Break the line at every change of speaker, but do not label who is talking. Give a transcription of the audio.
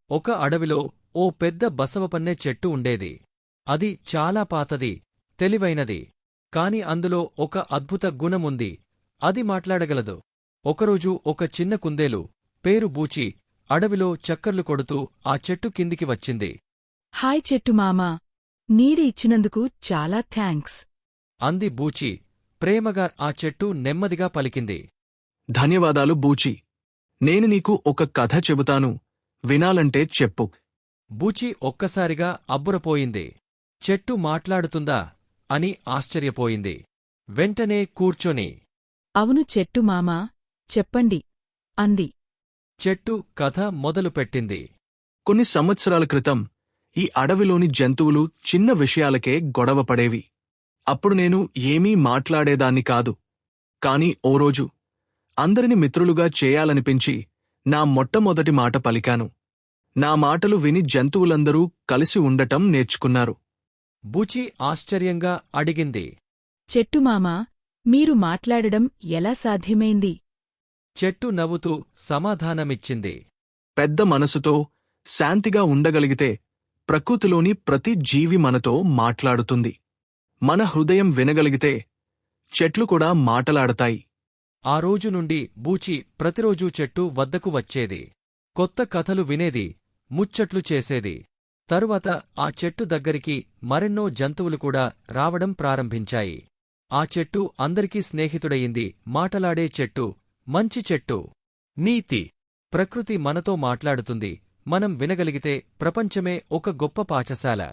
ఒక అడవిలో ఓ పెద్ద బసవపన్నె చెట్టు ఉండేది. అది చాలా పాతది, తెలివైనది. కాని అందులో ఒక అద్భుత గుణముంది. అది మాట్లాడగలదు. ఒకరోజు ఒక చిన్న కుందేలు, పేరు బూచి, అడవిలో చక్కర్లు కొడుతూ ఆ చెట్టు కిందికి వచ్చింది.
హాయ్ చెట్టు మామా, నీడ ఇచ్చినందుకు చాలా థ్యాంక్స్
అంది బూచి. ప్రేమగా ఆ చెట్టు నెమ్మదిగా పలికింది.
ధన్యవాదాలు బూచి. నేను నీకు ఒక కథ చెబుతాను, వినాలంటే చెప్పు.
బూచి ఒక్కసారిగా అబ్బురపోయింది. చెట్టు మాట్లాడుతుందా అని ఆశ్చర్యపోయింది. వెంటనే కూర్చొని,
అవును చెట్టు మామా, చెప్పండి అంది.
చెట్టు కథ మొదలుపెట్టింది.
కొన్ని సంవత్సరాల క్రితం ఈ అడవిలోని జంతువులు చిన్న విషయాలకే గొడవపడేవి. అప్పుడు నేను ఏమీ మాట్లాడేదాన్ని కాదు. కాని ఓ రోజు అందరిని మిత్రులుగా చేయాలనిపించి నా మొట్టమొదటి మాట పలికాను. నా మాటలు విని జంతువులందరూ కలిసి ఉండటం నేర్చుకున్నారు.
బూచి ఆశ్చర్యంగా అడిగింది.
చెట్టు మామా, మీరు మాట్లాడడం ఎలా సాధ్యమైంది?
చెట్టు నవ్వుతూ సమాధానమిచ్చింది.
పెద్ద మనసుతో శాంతిగా ఉండగలిగితే ప్రకృతిలోని ప్రతి జీవి మనతో మాట్లాడుతుంది. మన హృదయం వినగలిగితే చెట్లు కూడా మాటలాడతాయి.
ఆ రోజు నుండి బూచి ప్రతిరోజూ చెట్టు వద్దకు వచ్చేది. కొత్త కథలు వినేది, ముచ్చట్లు చేసేది. తరువాత ఆ చెట్టు దగ్గరికి మరెన్నో జంతువులు కూడా రావడం ప్రారంభించాయి. ఆ చెట్టు అందరికీ స్నేహితుడయింది. మాటలాడే చెట్టు, మంచి చెట్టు. నీతి: ప్రకృతి మనతో మాట్లాడుతుంది. మనం వినగలిగితే ప్రపంచమే ఒక గొప్ప పాఠశాల.